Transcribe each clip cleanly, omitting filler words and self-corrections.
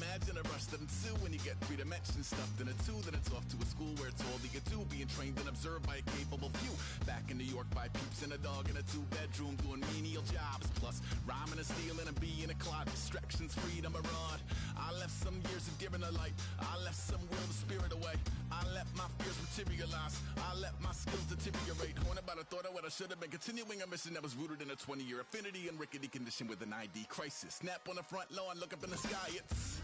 imagine a rush to them two when you get 3 dimensions stuffed in a 2. Then it's off to a school where it's all you can do, being trained and observed by a capable few. Back in New York by peeps and a dog in a 2-bedroom doing menial jobs, plus rhyming and stealing and being a clod. Distractions, freedom, a rod. I left some years of giving a light. I left some will the spirit away. I let my fears materialize. I let my skills deteriorate. Haunted by the thought of what I should have been. Continuing a mission that was rooted in a 20-year affinity and rickety condition with an ID crisis. Snap on the front lawn, look up in the sky. It's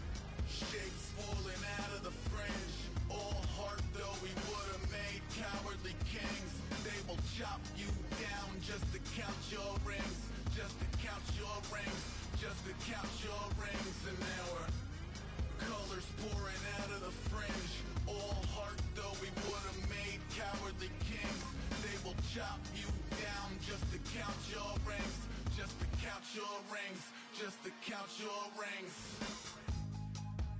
shapes falling out of the fringe. All heart though we would have made cowardly kings. They will chop you down just to count your rings. Just to count your rings. Just to count your rings. And now we're colors pouring out of the fringe. All heart though we would have made cowardly kings. They will chop you down just to count your rings. Just to count your rings. Just to count your rings.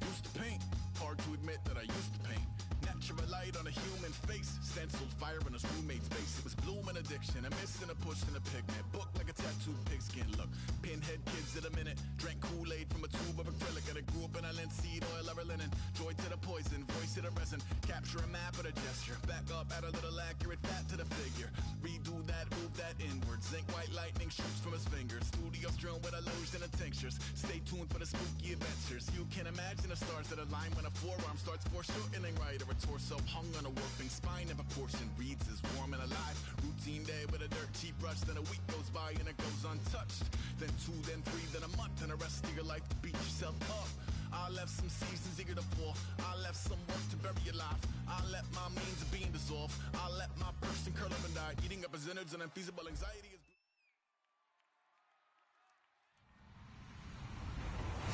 Used to paint. Hard to admit that I used to paint. Natural light on a human face. Stenciled fire in his roommate's face. It was blooming addiction. A miss and a push and a pigment. Book like a tattooed pigskin look. Pinhead kids in a minute. Drank Kool-Aid from a tube of acrylic. And I grew up in a linseed oil or linen. Joy to the poison. Voice to the resin. Capture a map of a gesture. Back up, add a little accurate fat to the figure. Redo that, move that inward. Zinc white lightning shoots from his fingers. Studios strewn with illusion and tinctures. Stay tuned for the spooky adventures. You can imagine the stars that align when a forearm starts foreshortening right. Or a torso hung on a warping spine of a portion reads as warm and alive. Routine day with a dirt cheap brush. Then a week goes by and it goes untouched. Then 2, then 3, then a month. And the rest of your life to beat yourself up. I left some seasons eager to fall. I left some work to bury your life. I let my means of being dissolve. I let my person curl up and die. Eating up his innards and unfeasible anxiety is...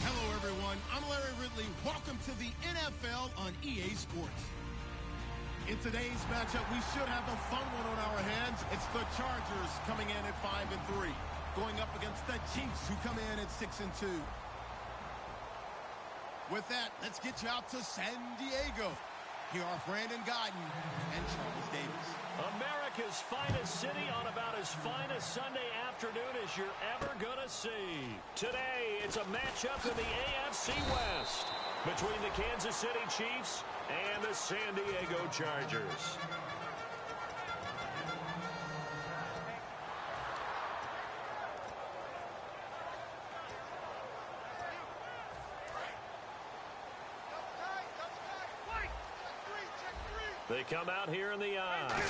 Hello, everyone. I'm Larry Ridley. Welcome to the NFL on EA Sports. In today's matchup, we should have a fun one on our hands. It's the Chargers coming in at 5-3, going up against the Chiefs, who come in at 6-2. With that, let's get you out to San Diego. Here are Brandon Guyton and Charles Davis. America's finest city on about as fine a Sunday afternoon as you're ever going to see. Today, it's a matchup in the AFC West between the Kansas City Chiefs and the San Diego Chargers. They come out here in the eye.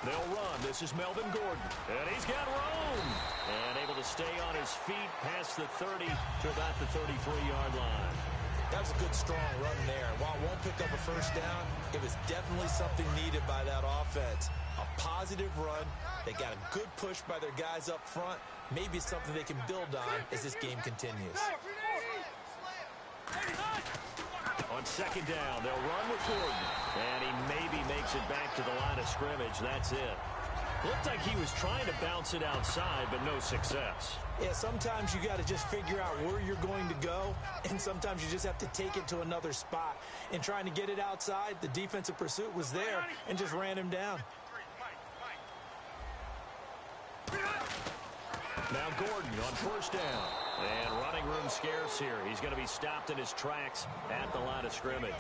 They'll run. This is Melvin Gordon. And he's got room. And able to stay on his feet past the 30 to about the 33-yard line. That was a good, strong run there. While it won't pick up a first down, it was definitely something needed by that offense. A positive run. They got a good push by their guys up front. Maybe it's something they can build on as this game continues. On second down, they'll run with Gordon. And he maybe makes it back to the line of scrimmage. That's it. Looked like he was trying to bounce it outside, but no success. Yeah, sometimes you got to just figure out where you're going to go, and sometimes you just have to take it to another spot. In trying to get it outside, the defensive pursuit was there and just ran him down. Now Gordon on first down. And running room scarce here. He's going to be stopped in his tracks at the line of scrimmage.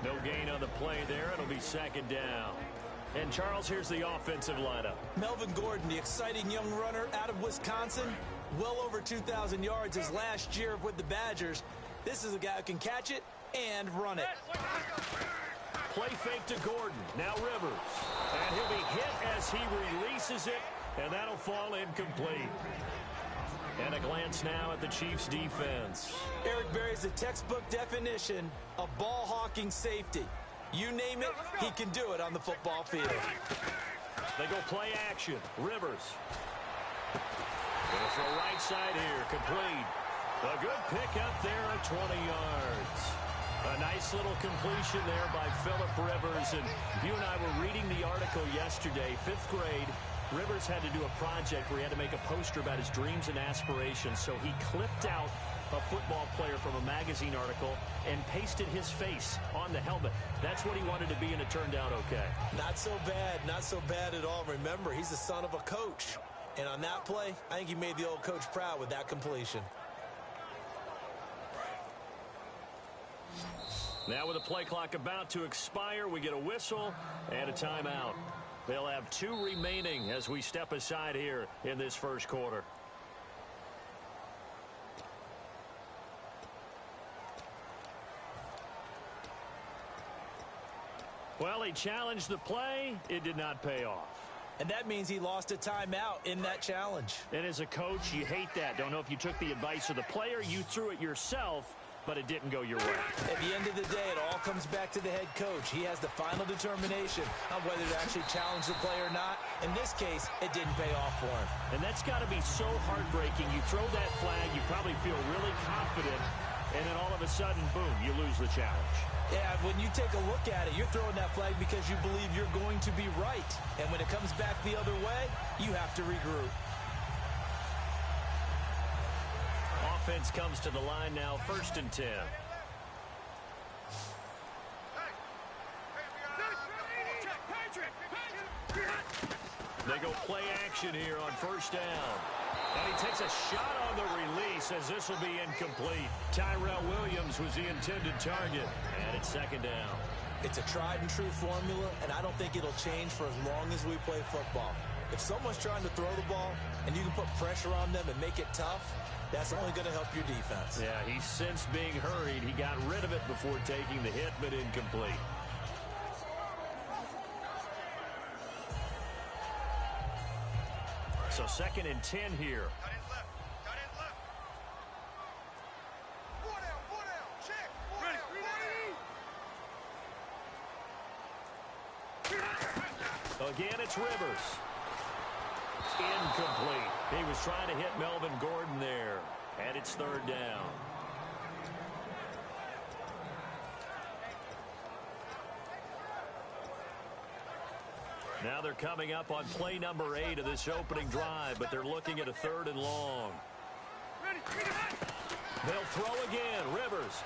No gain on the play there. It'll be second down. And Charles, here's the offensive lineup. Melvin Gordon, the exciting young runner out of Wisconsin. Well over 2,000 yards his last year with the Badgers. This is a guy who can catch it and run it. Play fake to Gordon. Now Rivers. And he'll be hit as he releases it. And that'll fall incomplete. And a glance now at the Chiefs' defense. Eric Berry's the textbook definition of ball-hawking safety. You name it, he can do it on the football field. They go play action. Rivers. Going for a right side here. Complete. A good pick up there at 20 yards. A nice little completion there by Phillip Rivers. And you and I were reading the article yesterday, 5th grade. Rivers had to do a project where he had to make a poster about his dreams and aspirations, so he clipped out a football player from a magazine article and pasted his face on the helmet. That's what he wanted to be, and it turned out okay. Not so bad at all. Remember, he's the son of a coach. And on that play, I think he made the old coach proud with that completion. Now with the play clock about to expire, we get a whistle and a timeout. They'll have 2 remaining as we step aside here in this first quarter. Well, he challenged the play. It did not pay off. And that means he lost a timeout in that challenge. And as a coach, you hate that. Don't know if you took the advice of the player, you threw it yourself, but it didn't go your way. At the end of the day, it all comes back to the head coach. He has the final determination on whether to actually challenge the play or not. In this case, it didn't pay off for him. And that's got to be so heartbreaking. You throw that flag, you probably feel really confident, and then all of a sudden, boom, you lose the challenge. Yeah, when you take a look at it, you're throwing that flag because you believe you're going to be right. And when it comes back the other way, you have to regroup. Offense comes to the line now, 1st and 10. They go play action here on 1st down. And he takes a shot on the release as this will be incomplete. Tyrell Williams was the intended target. And it's 2nd down. It's a tried and true formula, and I don't think it'll change for as long as we play football. If someone's trying to throw the ball and you can put pressure on them and make it tough, that's only going to help your defense. Yeah, he's since being hurried. He got rid of it before taking the hit, but incomplete. So 2nd and 10 here. Again, it's Rivers. Incomplete. He was trying to hit Melvin Gordon there. And it's 3rd down. Now they're coming up on play number 8 of this opening drive, but they're looking at a 3rd and long. They'll throw again. Rivers.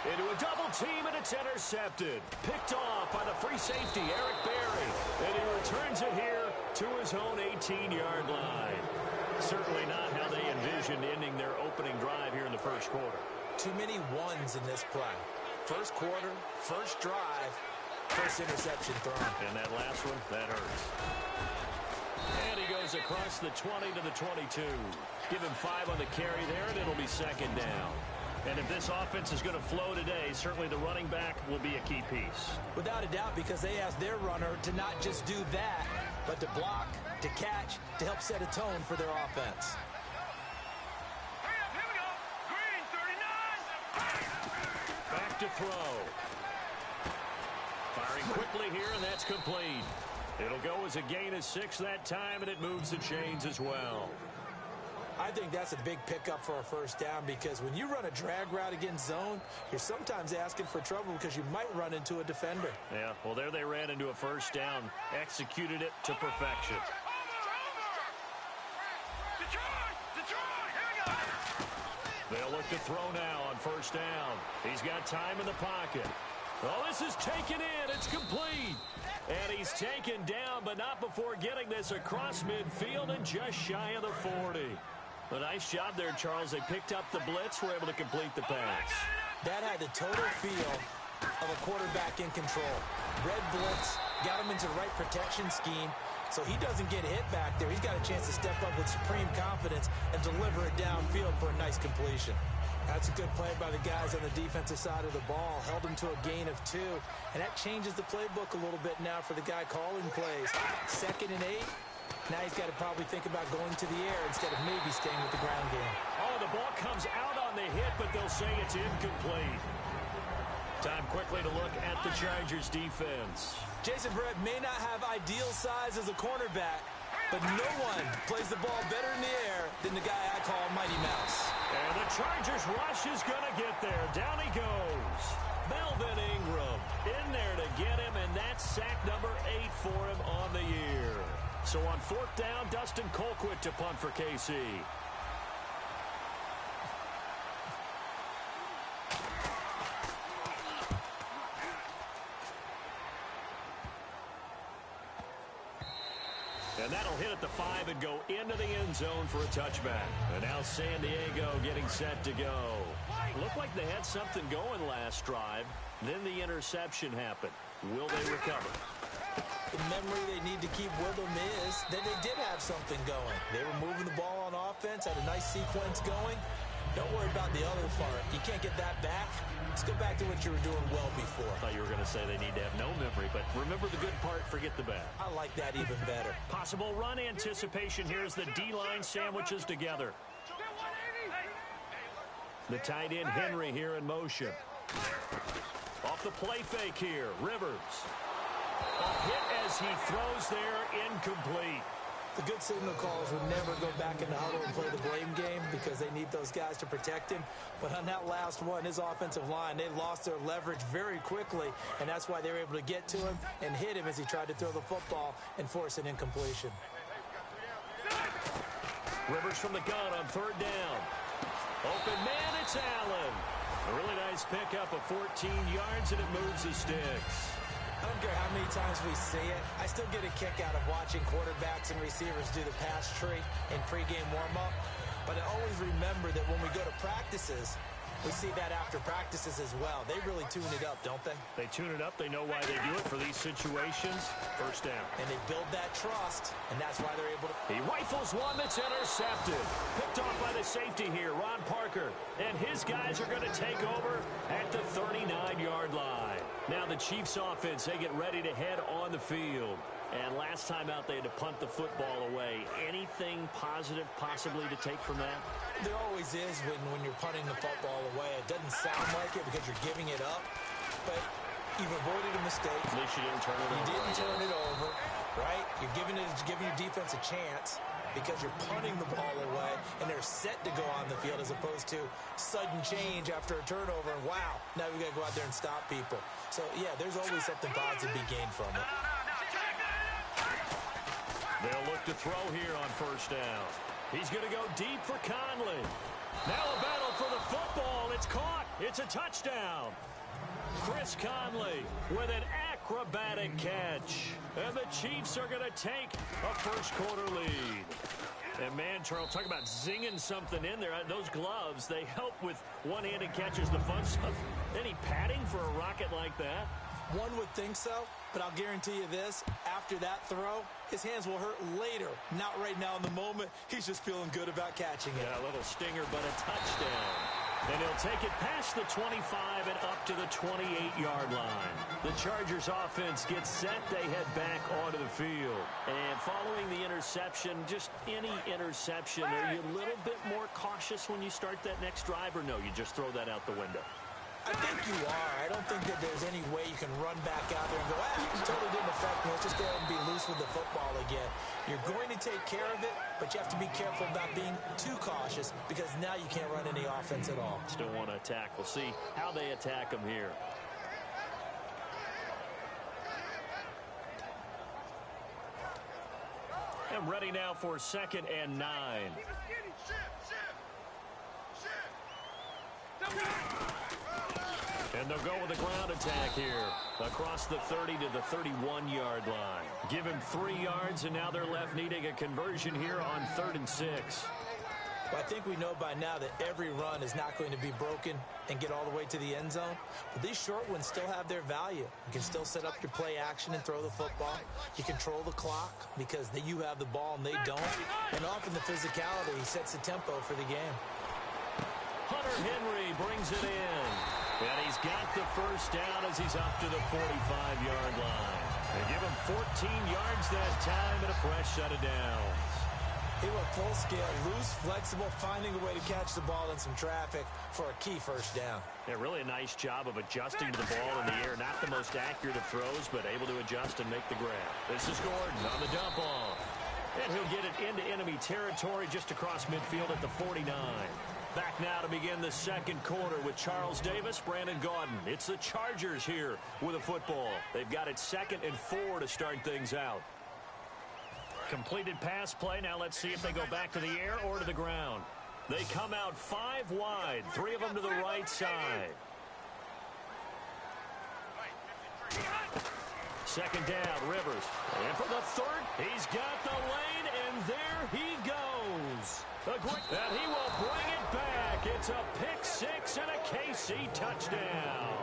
Into a double team, and it's intercepted. Picked off by the free safety, Eric Berry. And he returns it here to his own 18-yard line. Certainly not how they envisioned ending their opening drive here in the first quarter. Too many ones in this play. First quarter, first drive, first interception thrown. And that last one, that hurts. And he goes across the 20 to the 22. Give him 5 on the carry there, and it'll be 2nd down. And if this offense is going to flow today, certainly the running back will be a key piece. Without a doubt, because they asked their runner to not just do that, but to block, to catch, to help set a tone for their offense. Here we go. Green, 39. Back to throw. Firing quickly here, and that's complete. It'll go as a gain of 6 that time, and it moves the chains as well. I think that's a big pickup for a 1st down because when you run a drag route against zone, you're sometimes asking for trouble because you might run into a defender. Yeah, well, there they ran into a 1st down, executed it to perfection. They'll look to throw now on 1st down. He's got time in the pocket. Oh, this is taken in. It's complete. And he's taken down, but not before getting this across midfield and just shy of the 40. A nice job there, Charles. They picked up the blitz, were able to complete the pass. That had the total feel of a quarterback in control. Red blitz, got him into the right protection scheme, so he doesn't get hit back there. He's got a chance to step up with supreme confidence and deliver it downfield for a nice completion. That's a good play by the guys on the defensive side of the ball. Held him to a gain of 2, and that changes the playbook a little bit now for the guy calling plays. 2nd and 8. Now he's got to probably think about going to the air instead of maybe staying with the ground game. Oh, the ball comes out on the hit, but they'll say it's incomplete. Time quickly to look at the Chargers defense. Jason Verrett may not have ideal size as a cornerback, but no one plays the ball better in the air than the guy I call Mighty Mouse. And the Chargers rush is going to get there. Down he goes. Melvin Ingram in there to get him, and that's sack number 8 for him on the year. So on 4th down, Dustin Colquitt to punt for KC. And that'll hit at the 5 and go into the end zone for a touchback. And now San Diego getting set to go. Looked like they had something going last drive. Then the interception happened. Will they recover? The memory they need to keep with them is that they did have something going. They were moving the ball on offense, had a nice sequence going. Don't worry about the other part. You can't get that back. Let's go back to what you were doing well before. I thought you were going to say they need to have no memory, but remember the good part, forget the bad. I like that even better. Possible run anticipation here as the D-line sandwiches together. The tight end Henry here in motion. Off the play fake here, Rivers. A hit as he throws there, incomplete. The good signal callers would never go back in the huddle and play the blame game because they need those guys to protect him. But on that last one, his offensive line, they lost their leverage very quickly, and that's why they were able to get to him and hit him as he tried to throw the football and force an incompletion. Rivers from the gun on 3rd down. Open man, it's Allen. A really nice pickup of 14 yards, and it moves the sticks. I don't care how many times we see it. I still get a kick out of watching quarterbacks and receivers do the pass tree in pregame warm-up. But I always remember that when we go to practices, we see that after practices as well. They really tune it up, don't they? They tune it up. They know why they do it for these situations. 1st down. And they build that trust, and that's why they're able to... He rifles one that's intercepted. Picked off by the safety here, Ron Parker. And his guys are going to take over at the 39-yard line. Now the Chiefs offense, they get ready to head on the field. And last time out, they had to punt the football away. Anything positive possibly to take from that? There always is when you're punting the football away. It doesn't sound like it because you're giving it up, but you've avoided a mistake. At least you didn't turn it over. You didn't turn it over, right? You're giving your defense a chance because you're punting the ball away, and they're set to go on the field as opposed to sudden change after a turnover, and wow, now we got to go out there and stop people. So, yeah, there's always something positive to be gained from it. They'll look to throw here on 1st down. He's going to go deep for Conley. Now a battle for the football. It's caught. It's a touchdown. Chris Conley with an acrobatic catch. And the Chiefs are going to take a 1st-quarter lead. And, man, Charles, talk about zinging something in there. Those gloves, they help with one-handed catches, the fun stuff. Any padding for a rocket like that? One would think so, but I'll guarantee you this. After that throw, his hands will hurt later. Not right now in the moment. He's just feeling good about catching it. Yeah, a little stinger, but a touchdown. And he'll take it past the 25 and up to the 28-yard line. The Chargers offense gets set. They head back onto the field. And following the interception, just any interception, are you a little bit more cautious when you start that next drive, or no, you just throw that out the window? I think you are. I don't think that there's any way you can run back out there and go, it totally didn't affect me. Let's just go ahead and be loose with the football again. You're going to take care of it, but you have to be careful about being too cautious because now you can't run any offense at all. Still want to attack. We'll see how they attack them here. And ready now for 2nd and 9. And they'll go with a ground attack here across the 30 to the 31-yard line. Give him 3 yards, and now they're left needing a conversion here on 3rd and 6. Well, I think we know by now that every run is not going to be broken and get all the way to the end zone. But these short ones still have their value. You can still set up your play action and throw the football. You control the clock because you have the ball and they don't. And often the physicality sets the tempo for the game. Hunter Henry brings it in. And he's got the 1st down as he's up to the 45-yard line. They give him 14 yards that time and a fresh set of downs. He went full scale, loose, flexible, finding a way to catch the ball in some traffic for a key 1st down. Yeah, really a nice job of adjusting to the ball in the air. Not the most accurate of throws, but able to adjust and make the grab. This is Gordon on the dump off. And he'll get it into enemy territory just across midfield at the 49. Back now to begin the 2nd quarter with Charles Davis, Brandon Gaudin. It's the Chargers here with a football. They've got it 2nd and 4 to start things out. Completed pass play. Now let's see if they go back to the air or to the ground. They come out 5 wide, 3 of them to the right side. Second down, Rivers. And for the third, he's got the lane, and there he goes. And he will bring it back. It's a pick six and a KC touchdown.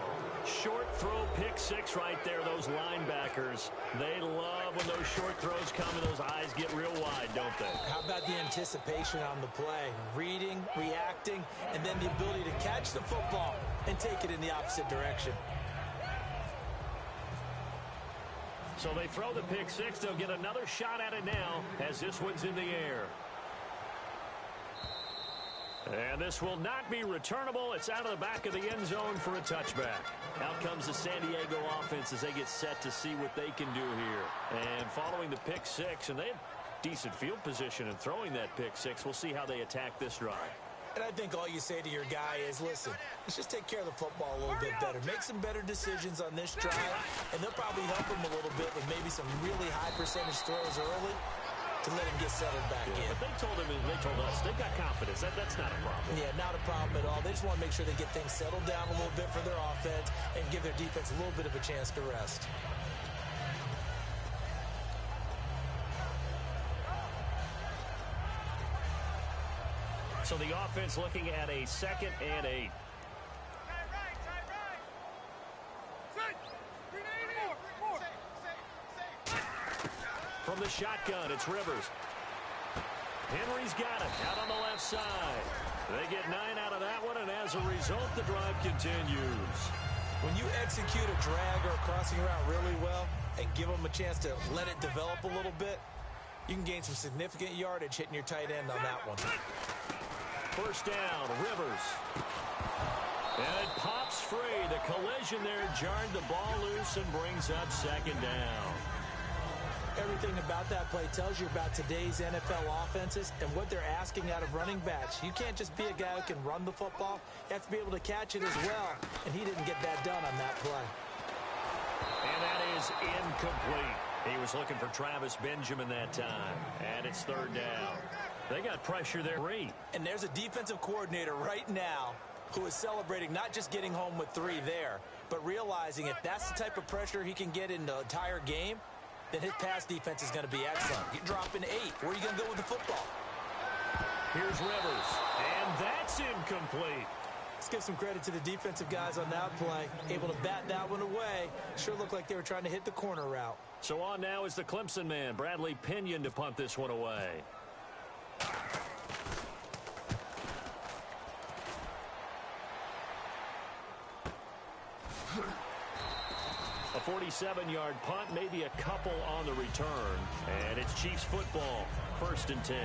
Short throw pick six right there. Those linebackers, they love when those short throws come and those eyes get real wide, don't they? How about the anticipation on the play? Reading, reacting, and then the ability to catch the football and take it in the opposite direction. So they throw the pick six. They'll get another shot at it now as this one's in the air. And this will not be returnable. It's out of the back of the end zone for a touchback. Out comes the San Diego offense as they get set to see what they can do here. And following the pick six, and they have decent field position in throwing that pick six. We'll see how they attack this drive. And I think all you say to your guy is, listen, let's just take care of the football a little bit better. Make some better decisions on this drive, and they'll probably help him a little bit with maybe some really high percentage throws early to let him get settled back in. But they told him, and they told us, they've got confidence. That's not a problem. Yeah, not a problem at all. They just want to make sure they get things settled down a little bit for their offense and give their defense a little bit of a chance to rest. So the offense looking at a 2nd and 8. From the shotgun, it's Rivers. Henry's got it out on the left side. They get 9 out of that one, and as a result, the drive continues. When you execute a drag or a crossing route really well and give them a chance to let it develop a little bit, you can gain some significant yardage hitting your tight end on that one. First down, Rivers. And it pops free. The collision there jarred the ball loose and brings up 2nd down. Everything about that play tells you about today's NFL offenses and what they're asking out of running backs. You can't just be a guy who can run the football. You have to be able to catch it as well, and he didn't get that done on that play. And that is incomplete. He was looking for Travis Benjamin that time, and it's 3rd down. They got pressure there. And there's a defensive coordinator right now who is celebrating not just getting home with 3 there, but realizing if that's the type of pressure he can get in the entire game, then his pass defense is going to be excellent. You're dropping 8. Where are you going to go with the football? Here's Rivers, and that's incomplete. Let's give some credit to the defensive guys on that play. Able to bat that one away. Sure looked like they were trying to hit the corner route. So on now is the Clemson man, Bradley Pinion, to punt this one away. A 47-yard punt, maybe a couple on the return. And it's Chiefs football, 1st and 10.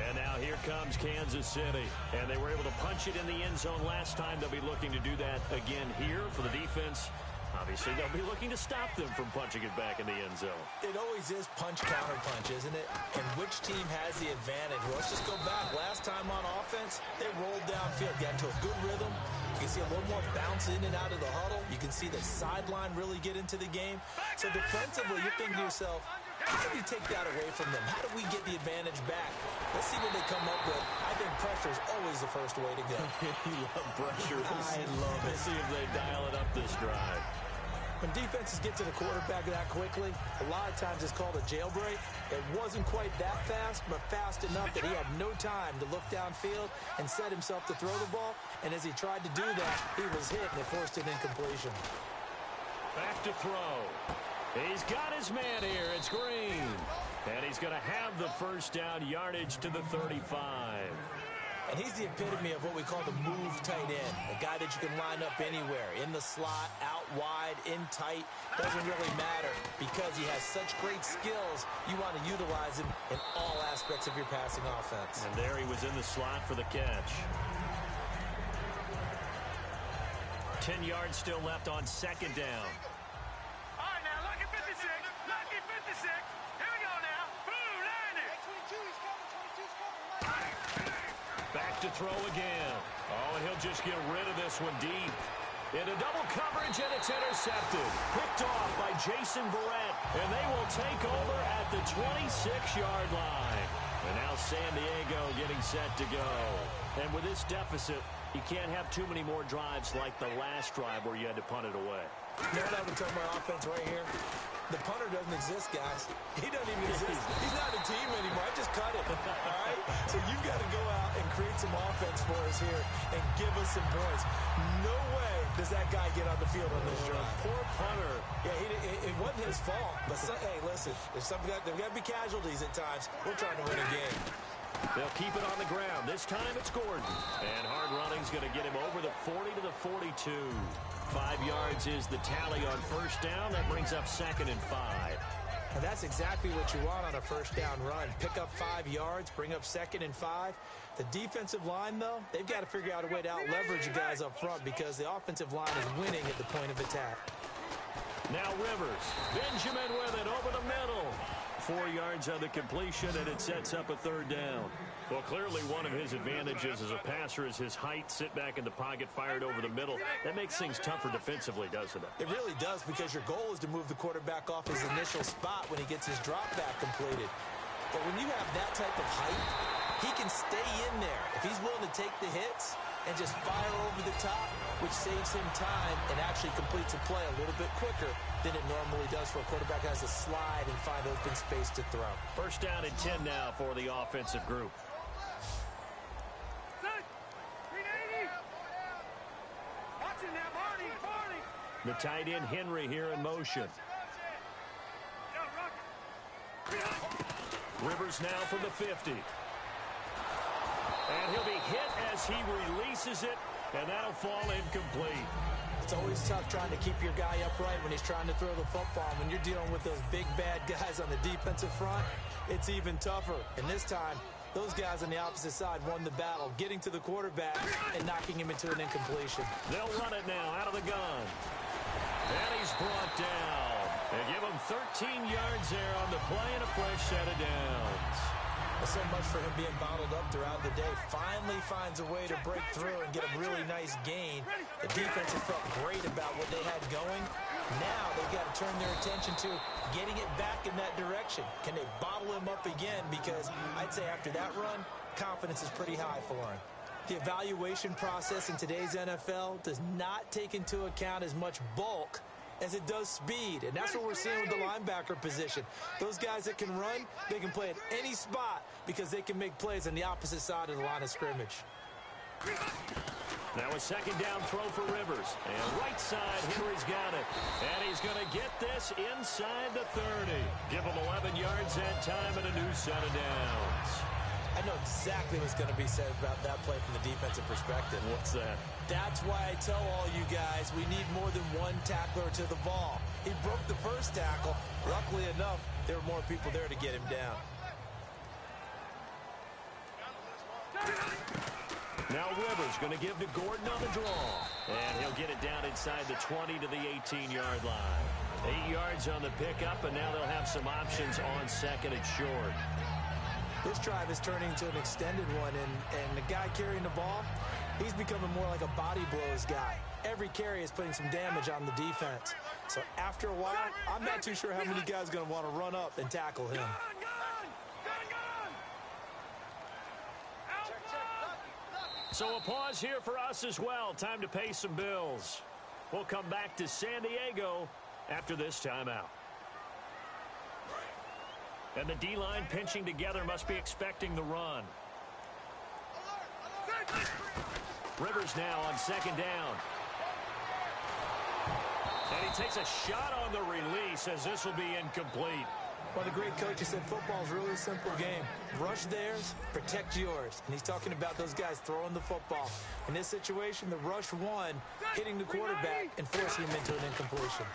And now here comes Kansas City. And they were able to punch it in the end zone last time. They'll be looking to do that again here for the defense. Obviously, they'll be looking to stop them from punching it back in the end zone. It always is punch-counter-punch, isn't it? And which team has the advantage? Well, let's just go back. Last time on offense, they rolled downfield, got into a good rhythm. You can see a little more bounce in and out of the huddle. You can see the sideline really get into the game. So defensively, you're thinking to yourself, how do we take that away from them? How do we get the advantage back? Let's see what they come up with. I think pressure is always the first way to go. You love pressure. I love it. Let's see if they dial it up this drive. When defenses get to the quarterback that quickly, a lot of times it's called a jailbreak. It wasn't quite that fast, but fast enough that he had no time to look downfield and set himself to throw the ball. And as he tried to do that, he was hit and it forced an incompletion. Back to throw. He's got his man here. It's Green. And he's going to have the first down, yardage to the 35. And he's the epitome of what we call the move tight end. A guy that you can line up anywhere. In the slot, out wide, in tight. Doesn't really matter because he has such great skills. You want to utilize him in all aspects of your passing offense. And there he was in the slot for the catch. 10 yards still left on 2nd down. All right, now, lucky 56. Lucky 56. Here we go now. Boom, line it. 22's coming. 22's coming. Back to throw again. Oh, and he'll just get rid of this one deep. Into double coverage, and it's intercepted. Picked off by Jason Verrett, and they will take over at the 26-yard line. And now San Diego getting set to go. And with this deficit, you can't have too many more drives like the last drive where you had to punt it away. You know what I would tell my offense right here? The punter doesn't exist, guys. He doesn't even exist. He's not a team anymore. I just cut him, all right? So you've got to go out and create some offense for us here and give us some points. No way does that guy get on the field on this drive. Poor punter. Yeah, it wasn't his fault. But, hey, listen, there's got to be casualties at times. We're trying to win a game. They'll keep it on the ground. This time it's Gordon. And hard running's going to get him over the 40 to the 42. 5 yards is the tally on first down. That brings up 2nd and 5. And that's exactly what you want on a first down run. Pick up 5 yards, bring up 2nd and 5. The defensive line, though, they've got to figure out a way to out-leverage the guys up front because the offensive line is winning at the point of attack. Now Rivers. Benjamin with it over the middle. 4 yards on the completion, and it sets up a 3rd down. Well, clearly one of his advantages as a passer is his height. Sit back in the pocket, fired over the middle. That makes things tougher defensively, doesn't it? It really does, because your goal is to move the quarterback off his initial spot when he gets his drop back completed. But when you have that type of height, he can stay in there. If he's willing to take the hits and just fire over the top, which saves him time and actually completes a play a little bit quicker than it normally does for a quarterback who has to slide and find open space to throw. First down and 10 now for the offensive group. The tight end Henry here in motion. Rivers now from the 50. And he'll be hit as he releases it, and that'll fall incomplete. It's always tough trying to keep your guy upright when he's trying to throw the football. When you're dealing with those big, bad guys on the defensive front, it's even tougher. And this time, those guys on the opposite side won the battle, getting to the quarterback and knocking him into an incompletion. They'll run it now out of the gun. And he's brought down. They give him 13 yards there on the play and a fresh set of downs. So much for him being bottled up throughout the day. Finally finds a way to break through and get a really nice gain. The defense has felt great about what they had going. Now they've got to turn their attention to getting it back in that direction. Can they bottle him up again? Because I'd say after that run, confidence is pretty high for him. The evaluation process in today's NFL does not take into account as much bulk as it does speed, and that's what we're seeing with the linebacker position. Those guys that can run, they can play at any spot because they can make plays on the opposite side of the line of scrimmage. Now a second down throw for Rivers. And right side, Henry's got it. And he's going to get this inside the 30. Give him 11 yards that time and a new set of downs. I know exactly what's going to be said about that play from the defensive perspective. What's that? That's why I tell all you guys we need more than one tackler to the ball. He broke the first tackle. Luckily enough, there were more people there to get him down. Now Rivers going to give to Gordon on the draw. And he'll get it down inside the 20 to the 18-yard line. 8 yards on the pickup, and now they'll have some options on second and short. This drive is turning into an extended one, and the guy carrying the ball, he's becoming more like a body blows guy. Every carry is putting some damage on the defense. So after a while, I'm not too sure how many guys are going to want to run up and tackle him. So a pause here for us as well. Time to pay some bills. We'll come back to San Diego after this timeout. And the D-line pinching together, must be expecting the run. Rivers now on second down. And he takes a shot on the release as this will be incomplete. Well, the great coach said football's a really simple game. Rush theirs, protect yours. And he's talking about those guys throwing the football. In this situation, the rush won, hitting the quarterback and forcing him into an incompletion.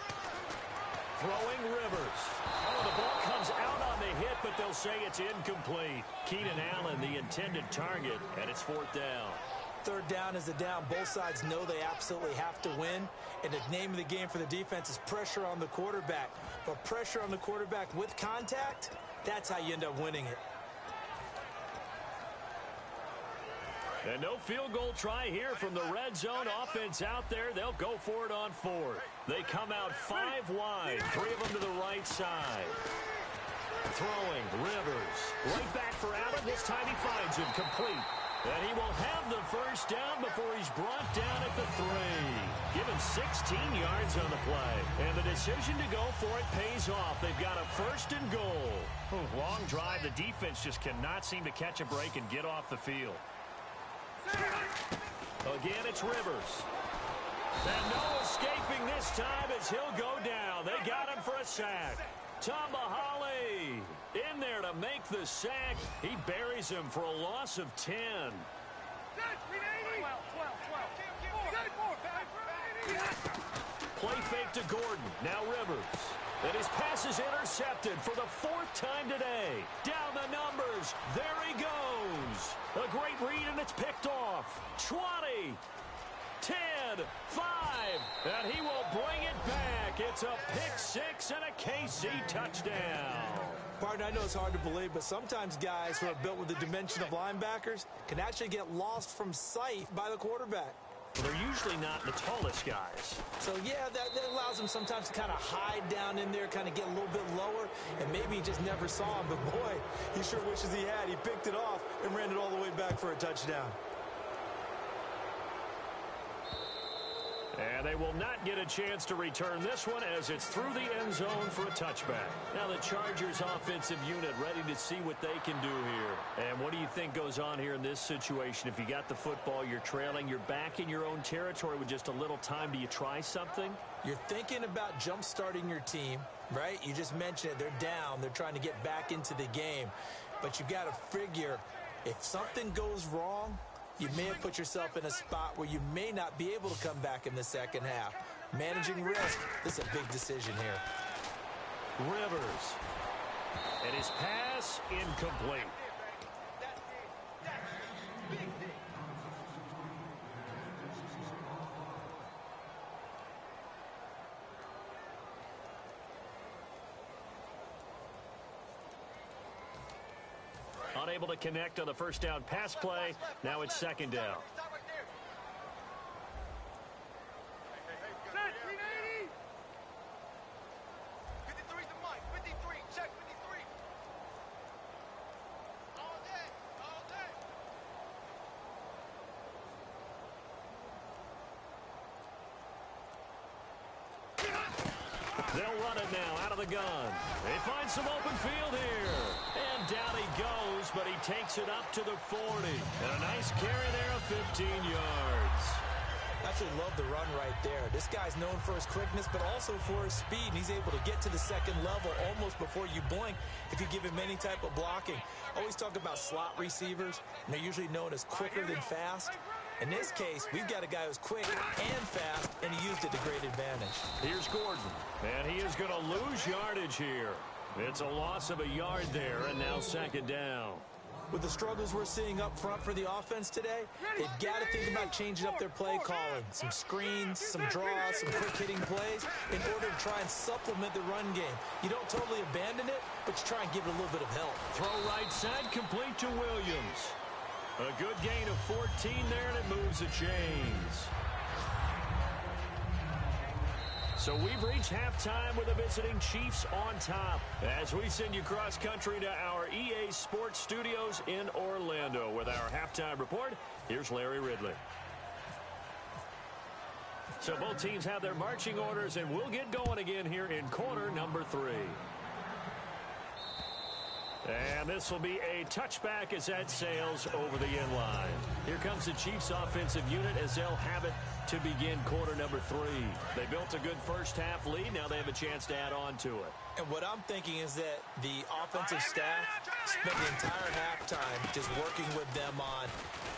Throwing Rivers. Oh, the ball comes out on the hit, but they'll say it's incomplete. Keenan Allen, the intended target, and it's fourth down. Third down is the down. Both sides know they absolutely have to win. And the name of the game for the defense is pressure on the quarterback. But pressure on the quarterback with contact, that's how you end up winning it. And no field goal try here from the red zone offense out there. They'll go for it on fourth. They come out 5 wide, 3 of them to the right side. Throwing, Rivers. Right back for Allen. This time he finds him complete. And he will have the first down before he's brought down at the 3. Given him 16 yards on the play. And the decision to go for it pays off. They've got a 1st and goal. Long drive. The defense just cannot seem to catch a break and get off the field. Again, it's Rivers. And no escaping this time as he'll go down. They got him for a sack. Tambahali in there to make the sack. He buries him for a loss of 10. Play fake to Gordon. Now Rivers. And his pass is intercepted for the 4th time today. Down the numbers. There he goes. A great read, and it's picked off. 20, 10, 5, and he will bring it back. It's a pick 6 and a KC touchdown. Partner, I know it's hard to believe, but sometimes guys who are built with the dimension of linebackers can actually get lost from sight by the quarterback. Well, they're usually not the tallest guys. So, yeah, that allows him sometimes to kind of hide down in there, kind of get a little bit lower, and maybe he just never saw him. But, boy, he sure wishes he had. He picked it off and ran it all the way back for a touchdown. And they will not get a chance to return this one as it's through the end zone for a touchback. Now the Chargers offensive unit ready to see what they can do here. And what do you think goes on here in this situation? If you got the football, you're trailing, you're back in your own territory with just a little time. Do you try something? You're thinking about jump-starting your team, right? You just mentioned it. They're down. They're trying to get back into the game. But you got to figure if something goes wrong, you may have put yourself in a spot where you may not be able to come back in the second half. Managing risk, this is a big decision here. Rivers. And his pass incomplete. Unable to connect on the first down pass play. Now it's 2nd down. They'll run it now out of the gun. They find some open field here. And down he goes, but he takes it up to the 40. And a nice carry there of 15 yards. Absolutely love the run right there. This guy's known for his quickness, but also for his speed. And he's able to get to the second level almost before you blink if you give him any type of blocking. Always talk about slot receivers, and they're usually known as quicker than fast. In this case, we've got a guy who's quick and fast, and he used it to great advantage. Here's Gordon, and he is going to lose yardage here. It's a loss of a yard there, and now 2nd down. With the struggles we're seeing up front for the offense today, they've got to think about changing up their play calling. Some screens, some draws, some quick-hitting plays in order to try and supplement the run game. You don't totally abandon it, but you try and give it a little bit of help. Throw right side, complete to Williams. A good gain of 14 there, and it moves the chains. So we've reached halftime with the visiting Chiefs on top as we send you cross-country to our EA Sports Studios in Orlando with our halftime report. Here's Larry Ridley. So both teams have their marching orders, and we'll get going again here in quarter number 3. And this will be a touchback as that sails over the end line. Here comes the Chiefs offensive unit as they'll have it to begin quarter number 3. They built a good first half lead. Now they have a chance to add on to it. And what I'm thinking is that the offensive staff spent the entire halftime just working with them on,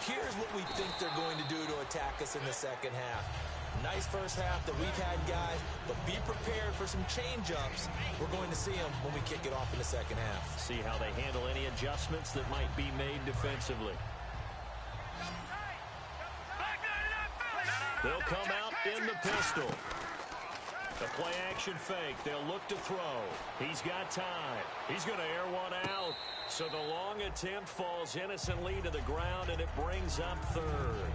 here's what we think they're going to do to attack us in the second half. Nice first half that we've had, guys, but be prepared for some change-ups. We're going to see them when we kick it off in the second half. See how they handle any adjustments that might be made defensively. They'll come out in the pistol. The play-action fake. They'll look to throw. He's got time. He's going to air one out. So the long attempt falls innocently to the ground, and it brings up 3rd.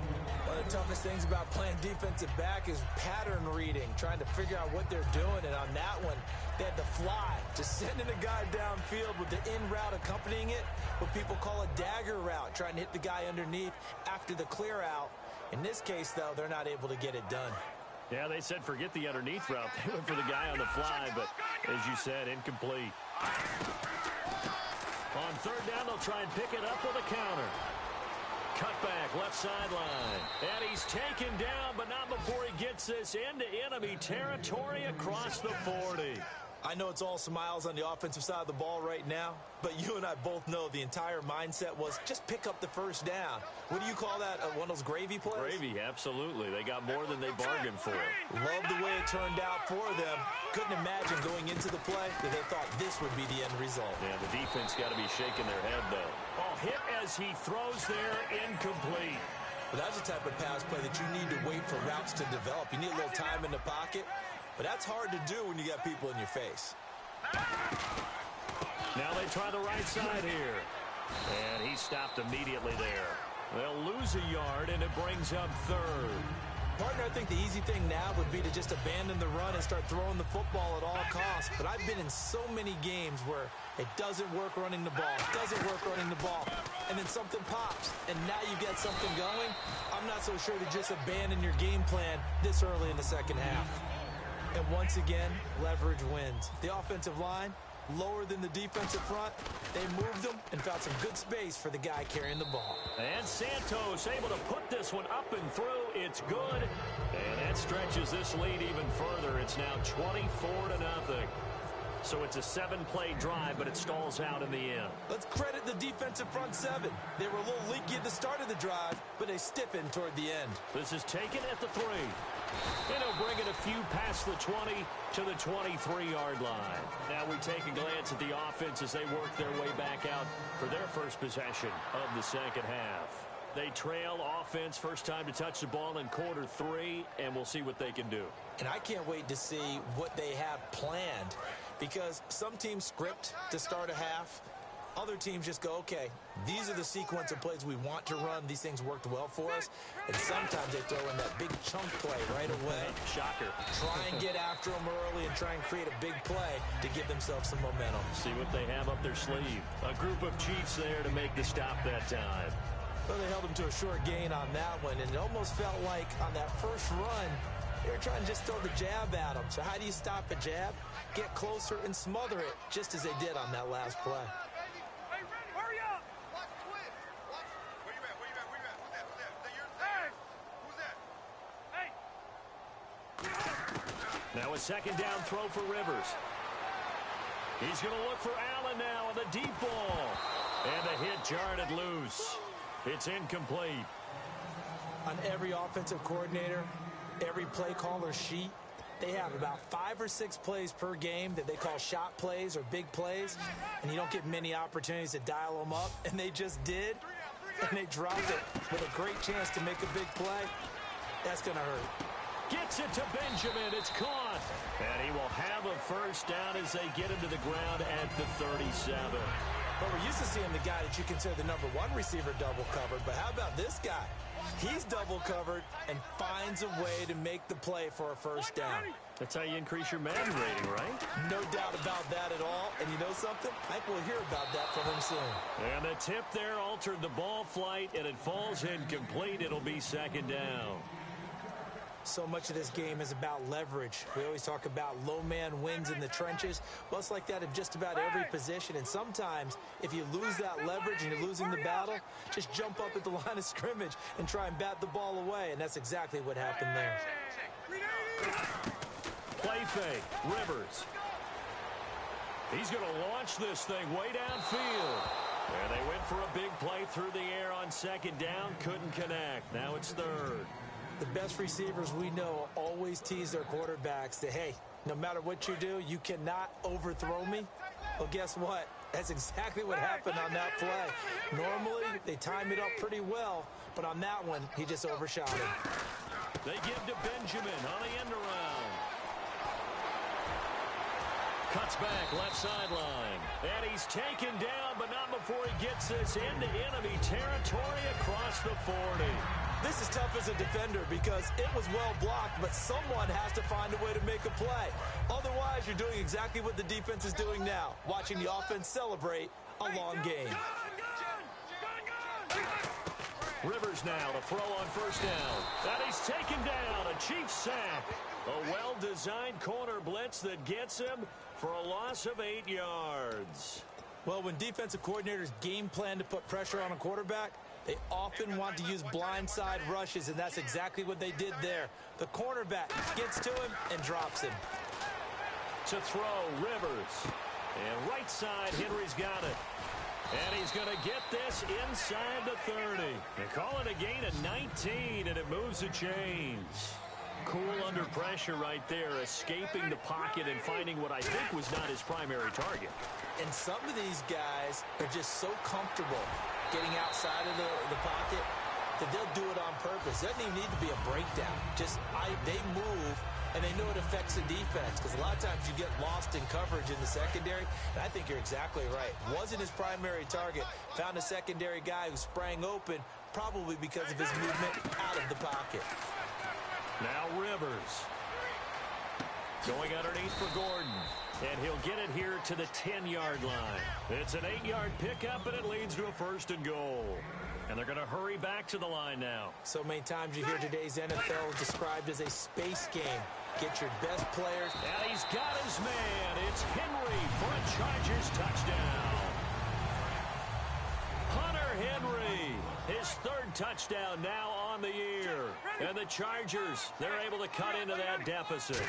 One of the toughest things about playing defensive back is pattern reading, trying to figure out what they're doing. And on that one, they had to fly, just sending a guy downfield with the in route accompanying it, what people call a dagger route, trying to hit the guy underneath after the clear out. In this case, though, they're not able to get it done. Yeah, they said forget the underneath route. They went for the guy on the fly, but as you said, incomplete. On third down, they'll try and pick it up with a counter. Cutback, left sideline. And he's taken down, but not before he gets this into enemy territory across the 40. I know it's all smiles on the offensive side of the ball right now, but you and I both know the entire mindset was just pick up the first down. What do you call that? One of those gravy plays? Gravy, absolutely. They got more than they bargained for. Love the way it turned out for them. Couldn't imagine going into the play that they thought this would be the end result. Yeah, the defense got to be shaking their head, though. Oh, hit as he throws there, incomplete. Well, that's the type of pass play that you need to wait for routes to develop. You need a little time in the pocket. But that's hard to do when you got people in your face. Now they try the right side here. And he stopped immediately there. They'll lose a yard, and it brings up third. Partner, I think the easy thing now would be to just abandon the run and start throwing the football at all costs. But I've been in so many games where it doesn't work running the ball, and then something pops, and now you get something going. I'm not so sure to just abandon your game plan this early in the second half. And once again, leverage wins. The offensive line, lower than the defensive front. They moved them and found some good space for the guy carrying the ball. And Santos able to put this one up and through. It's good. And that stretches this lead even further. It's now 24-0. So it's a 7-play drive, but it stalls out in the end. Let's credit the defensive front seven. They were a little leaky at the start of the drive, but they stiffened toward the end. This is taken at the 3. And he'll bring it a few past the 20 to the 23-yard line. Now we take a glance at the offense as they work their way back out for their first possession of the second half. They trail offense, first time to touch the ball in quarter 3, and we'll see what they can do. And I can't wait to see what they have planned, because some teams script to start a half. Other teams just go, okay, these are the sequence of plays we want to run. These things worked well for us. And sometimes they throw in that big chunk play right away. Shocker. Try and get after them early and try and create a big play to give themselves some momentum. See what they have up their sleeve. A group of Chiefs there to make the stop that time. Well, they held them to a short gain on that one, and it almost felt like on that first run, they were trying to just throw the jab at them. So how do you stop a jab? Get closer and smother it, just as they did on that last play. Hurry up! Watch the twist. Watch. Where you at? Who's that? Is that yours? Hey! Who's that? Hey! Now a second down throw for Rivers. He's going to look for Allen now on the deep ball. And the hit jarred it loose. It's incomplete. On every offensive coordinator, every play caller sheet, they have about 5 or 6 plays per game that they call shot plays or big plays, and you don't get many opportunities to dial them up, and they just did, and they dropped it with a great chance to make a big play. That's going to hurt. Gets it to Benjamin. It's caught. And he will have a first down as they get him to the ground at the 37. But we're used to seeing the guy that you consider the number 1 receiver double covered. But how about this guy? He's double covered and finds a way to make the play for a first down. That's how you increase your Madden rating, right? No doubt about that at all. And you know something? I think we'll hear about that from him soon. And the tip there altered the ball flight, and it falls incomplete. It'll be second down. So much of this game is about leverage. We always talk about low man wins in the trenches. Well, it's like that in just about every position. And sometimes, if you lose that leverage and you're losing the battle, just jump up at the line of scrimmage and try and bat the ball away. And that's exactly what happened there. Play fake. Rivers. He's going to launch this thing way downfield. And they went for a big play through the air on second down. Couldn't connect. Now it's third. The best receivers we know always tease their quarterbacks that, hey, no matter what you do, you cannot overthrow me. Well, guess what? That's exactly what happened on that play. Normally, they time it up pretty well, but on that one, he just overshot it. They give to Benjamin on the end around. Cuts back, left sideline. And he's taken down, but not before he gets this into enemy territory across the 40. This is tough as a defender because it was well blocked, but someone has to find a way to make a play. Otherwise, you're doing exactly what the defense is doing now, watching the offense celebrate a long game. Rivers now to throw on first down. And he's taken down. A Chiefs sack. A well-designed corner blitz that gets him for a loss of 8 yards. Well, when defensive coordinators game plan to put pressure on a quarterback, they often want to use blindside rushes, and that's exactly what they did there. The cornerback gets to him and drops him. To throw, Rivers. And right side, Henry's got it. And he's going to get this inside the 30. They call it a gain of 19, and it moves the chains. Cool under pressure right there, escaping the pocket and finding what I think was not his primary target. And some of these guys are just so comfortable getting outside of the pocket that they'll do it on purpose. It doesn't even need to be a breakdown. They move, and they know it affects the defense, because a lot of times you get lost in coverage in the secondary, and I think you're exactly right. Wasn't his primary target. Found a secondary guy who sprang open, probably because of his movement out of the pocket. Now Rivers. Going underneath for Gordon. And he'll get it here to the 10-yard line. It's an 8-yard pickup, and it leads to a 1st and goal. And they're going to hurry back to the line now. So many times you hear today's NFL described as a space game. Get your best players. And he's got his man. It's Henry for a Chargers touchdown. Hunter Henry, his 3rd touchdown now on the year. And the Chargers, they're able to cut into that deficit.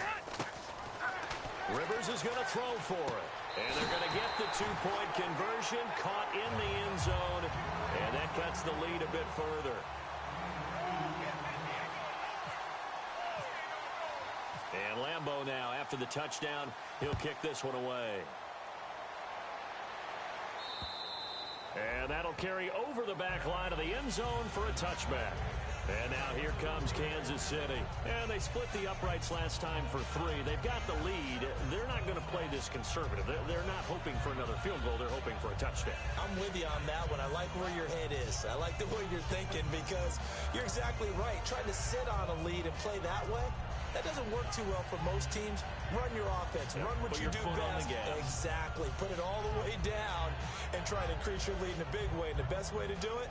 Rivers is going to throw for it. And they're going to get the 2-point conversion, caught in the end zone. And that cuts the lead a bit further. And Lambeau now, after the touchdown, he'll kick this one away. And that'll carry over the back line of the end zone for a touchback. And now here comes Kansas City. And they split the uprights last time for 3. They've got the lead. They're not going to play this conservative. They're not hoping for another field goal. They're hoping for a touchdown. I'm with you on that one. I like where your head is. I like the way you're thinking, because you're exactly right. Trying to sit on a lead and play that way, that doesn't work too well for most teams. Run your offense. Run what you do best. Exactly. Put it all the way down and try to increase your lead in a big way. And the best way to do it,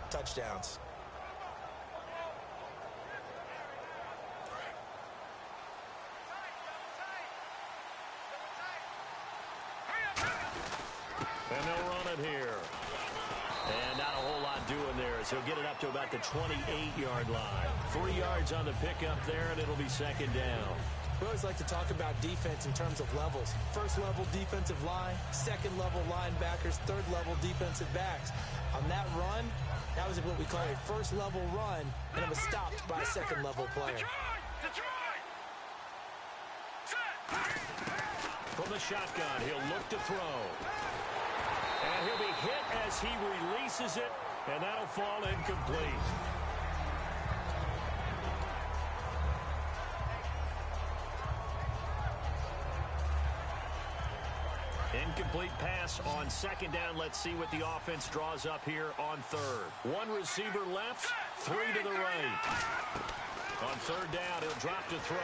touchdowns. And they'll run it here. And not a whole lot doing there, as he'll get it up to about the 28-yard line. 3 yards on the pickup there, and it'll be 2nd down. We always like to talk about defense in terms of levels. 1st level defensive line, 2nd level linebackers, 3rd level defensive backs. On that run, that was what we call a 1st level run, and it was stopped by a 2nd level player. From the shotgun, he'll look to throw. And he'll be hit as he releases it, and that'll fall incomplete. Incomplete pass on 2nd down. Let's see what the offense draws up here on 3rd. 1 receiver left, 3 to the right. On 3rd down, he'll drop to throw.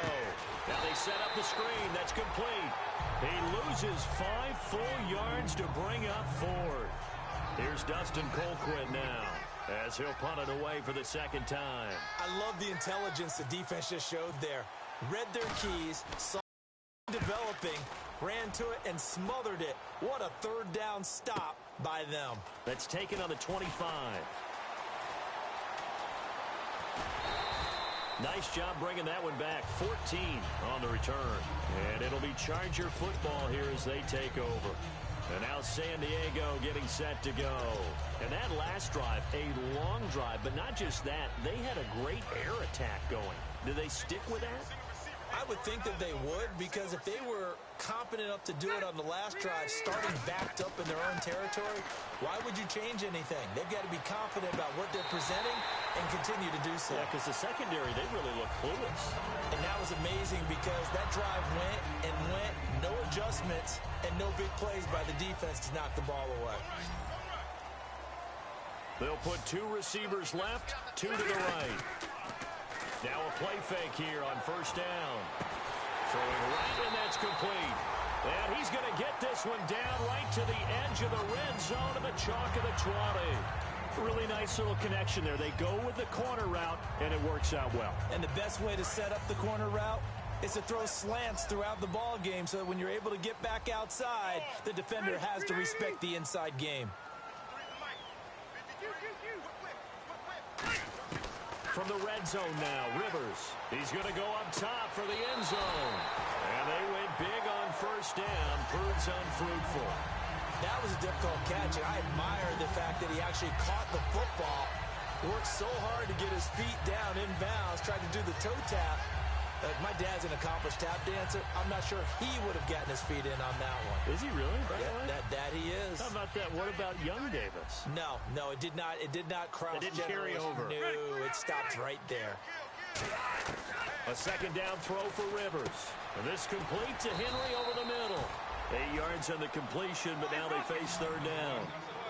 Now they set up the screen. That's complete. He loses 5 full yards to bring up 4th. Here's Dustin Colquitt now, as he'll punt it away for the 2nd time. I love the intelligence the defense just showed there. Read their keys, saw developing, ran to it, and smothered it. What a 3rd down stop by them. That's taken on the 25. Nice job bringing that one back. 14 on the return. And it'll be Charger football here as they take over. And now San Diego getting set to go. And that last drive, a long drive, but not just that. They had a great air attack going. Do they stick with that? I would think that they would, because if they were competent enough to do it on the last drive, starting backed up in their own territory, why would you change anything? They've got to be confident about what they're presenting and continue to do so. Yeah, because the secondary, they really look clueless. And that was amazing, because that drive went and went, no adjustments, and no big plays by the defense to knock the ball away. They'll put 2 receivers left, 2 to the right. Now a play fake here on 1st down. Throwing right, and that's complete. And he's going to get this one down right to the edge of the red zone of the chalk of the 20. Really nice little connection there. They go with the corner route, and it works out well. And the best way to set up the corner route is to throw slants throughout the ball game so that when you're able to get back outside, the defender has to respect the inside game. From the red zone now, Rivers. He's going to go up top for the end zone. And they went big on first down. Proves unfruitful. That was a difficult catch, and I admire the fact that he actually caught the football. Worked so hard to get his feet down inbounds, tried to do the toe tap. My dad's an accomplished tap dancer. I'm not sure he would have gotten his feet in on that one. Is he really? Yeah, that he is. How about that? What about young Davis? No, it did not. It did not cross. It didn't carry over. No, it stopped right there. A second down throw for Rivers. And this complete to Henry over the middle. 8 yards on the completion, but now they face third down.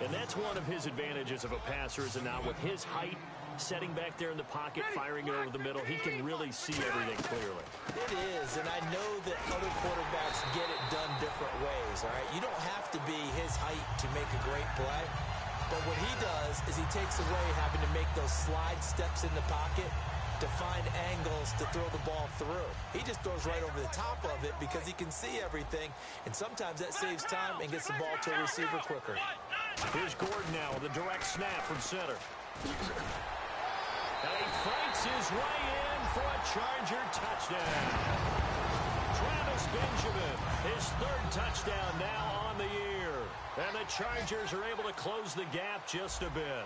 And that's one of his advantages of a passer, is now with his height, setting back there in the pocket, firing it over the middle, he can really see everything clearly. It is, and I know that other quarterbacks get it done different ways, all right? You don't have to be his height to make a great play, but what he does is he takes away having to make those slide steps in the pocket to find angles to throw the ball through. He just throws right over the top of it because he can see everything, and sometimes that saves time and gets the ball to a receiver quicker. Here's Gordon now with a direct snap from center. And he fights his way in for a Charger touchdown. Travis Benjamin, his third touchdown now on the year. And the Chargers are able to close the gap just a bit.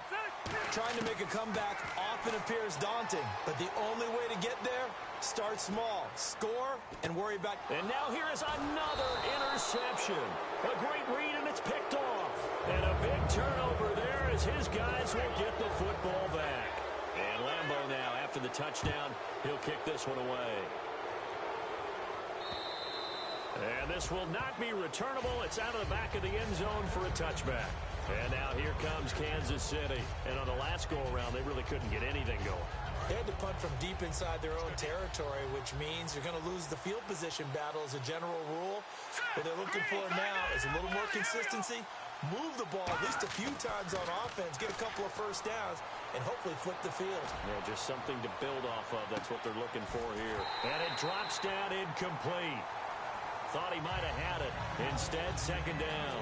Trying to make a comeback often appears daunting, but the only way to get there, start small, score, and worry about... And now here is another interception. A great read, and it's picked off. And a big turnover there as his guys will get the football back. And Lambeau now, after the touchdown, he'll kick this one away. And this will not be returnable. It's out of the back of the end zone for a touchback. And now here comes Kansas City. And on the last go-around, they really couldn't get anything going. They had to punt from deep inside their own territory, which means you're going to lose the field position battle as a general rule. What they're looking for now is a little more consistency, move the ball at least a few times on offense, get a couple of first downs, and hopefully flip the field. Yeah, just something to build off of. That's what they're looking for here. And it drops down incomplete. Thought he might have had it. Instead, second down.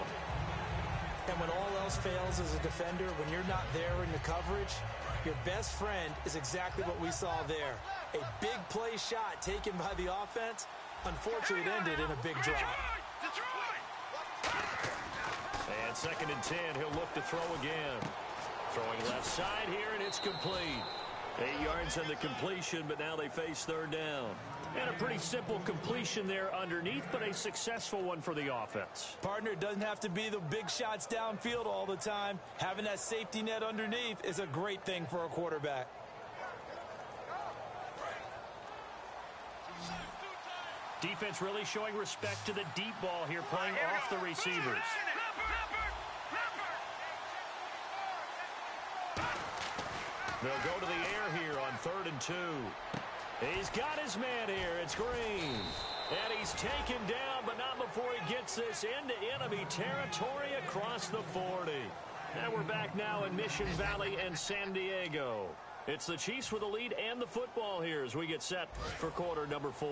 And when all else fails as a defender, when you're not there in the coverage, your best friend is exactly what we saw there. A big play shot taken by the offense. Unfortunately, it ended in a big drop. And second and 10, he'll look to throw again. Throwing left side here, and it's complete. 8 yards on the completion, but now they face third down. And a pretty simple completion there underneath, but a successful one for the offense. Partner, it doesn't have to be the big shots downfield all the time. Having that safety net underneath is a great thing for a quarterback. Defense really showing respect to the deep ball here, playing off the receivers. They'll go to the air here on 3rd and 2. He's got his man here. It's Green. And he's taken down, but not before he gets this into enemy territory across the 40. And we're back now in Mission Valley and San Diego. It's the Chiefs with the lead and the football here as we get set for quarter number 4.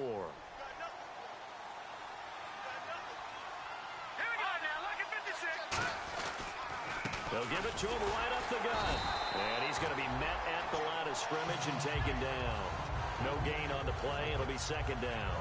They'll give it to him right up the gut. And he's going to be met at the line of scrimmage and taken down. No gain on the play. It'll be second down.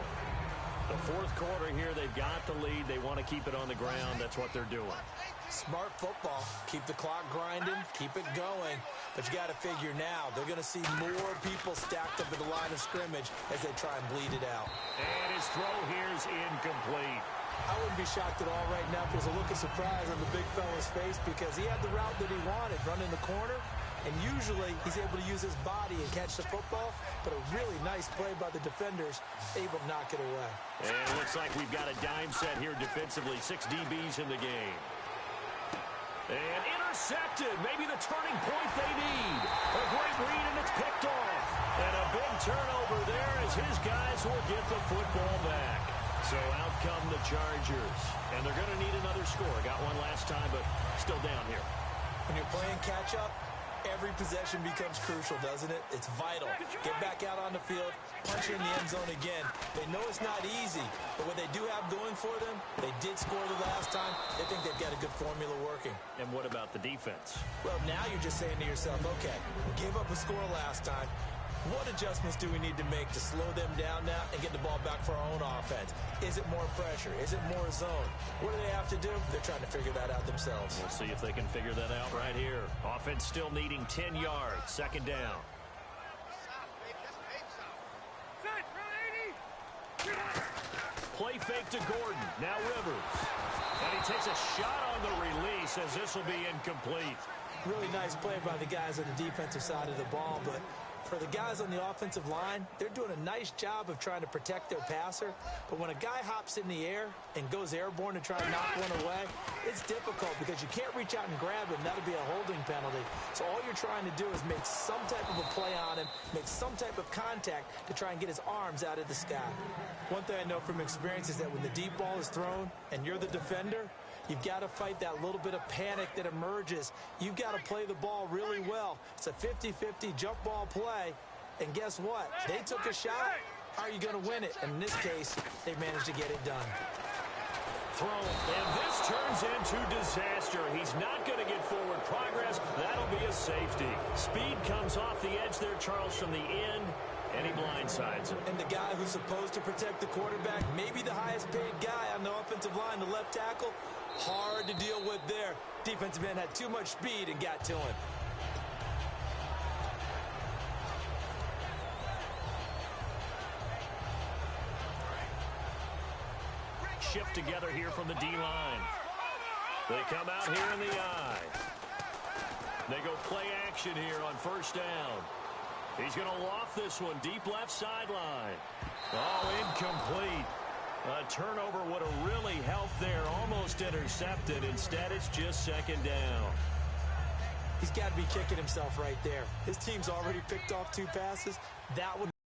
The fourth quarter here, they've got the lead. They want to keep it on the ground. That's what they're doing. Smart football. Keep the clock grinding. Keep it going. But you got to figure now, they're going to see more people stacked up at the line of scrimmage as they try and bleed it out. And his throw here is incomplete. I wouldn't be shocked at all right now if there's a look of surprise on the big fella's face because he had the route that he wanted, running the corner, and usually he's able to use his body and catch the football, but a really nice play by the defenders, able to knock it away. And it looks like we've got a dime set here defensively, 6 DBs in the game. And intercepted, maybe the turning point they need. A great read, and it's picked off. And a big turnover there as his guys will get the football back. So out come the Chargers. And they're going to need another score. Got one last time, but still down here. When you're playing catch-up, Every possession becomes crucial, doesn't it? It's vital. Get back out on the field, punch in the end zone again. They know it's not easy, but what they do have going for them, they did score the last time. They think they've got a good formula working. And what about the defense? Well, now you're just saying to yourself, okay, we gave up a score last time. What adjustments do we need to make to slow them down now and get the ball back for our own offense? Is it more pressure? Is it more zone? What do they have to do? They're trying to figure that out themselves. We'll see if they can figure that out right here. Offense still needing 10 yards. Second down. Play fake to Gordon. Now Rivers. And he takes a shot on the release as this will be incomplete. Really nice play by the guys on the defensive side of the ball, but for the guys on the offensive line, they're doing a nice job of trying to protect their passer. But when a guy hops in the air and goes airborne to try and knock one away, it's difficult because you can't reach out and grab him. That'll be a holding penalty. So all you're trying to do is make some type of a play on him, make some type of contact to try and get his arms out of the sky. One thing I know from experience is that when the deep ball is thrown and you're the defender, you've got to fight that little bit of panic that emerges. You've got to play the ball really well. It's a 50-50 jump ball play. And guess what? They took a shot. How are you going to win it? And in this case, they managed to get it done. Throw. And this turns into disaster. He's not going to get forward progress. That'll be a safety. Speed comes off the edge there, Charles, from the end. And he blindsides him. And the guy who's supposed to protect the quarterback, maybe the highest paid guy on the offensive line, the left tackle, hard to deal with there. Defensive end had too much speed and got to him. Shift together here from the D-line. They come out here in the eye. They go play action here on first down. He's going to loft this one deep left sideline. Oh, incomplete. A turnover would have really helped there. Almost intercepted. Instead, it's just second down. He's got to be kicking himself right there. His team's already picked off 2 passes. That one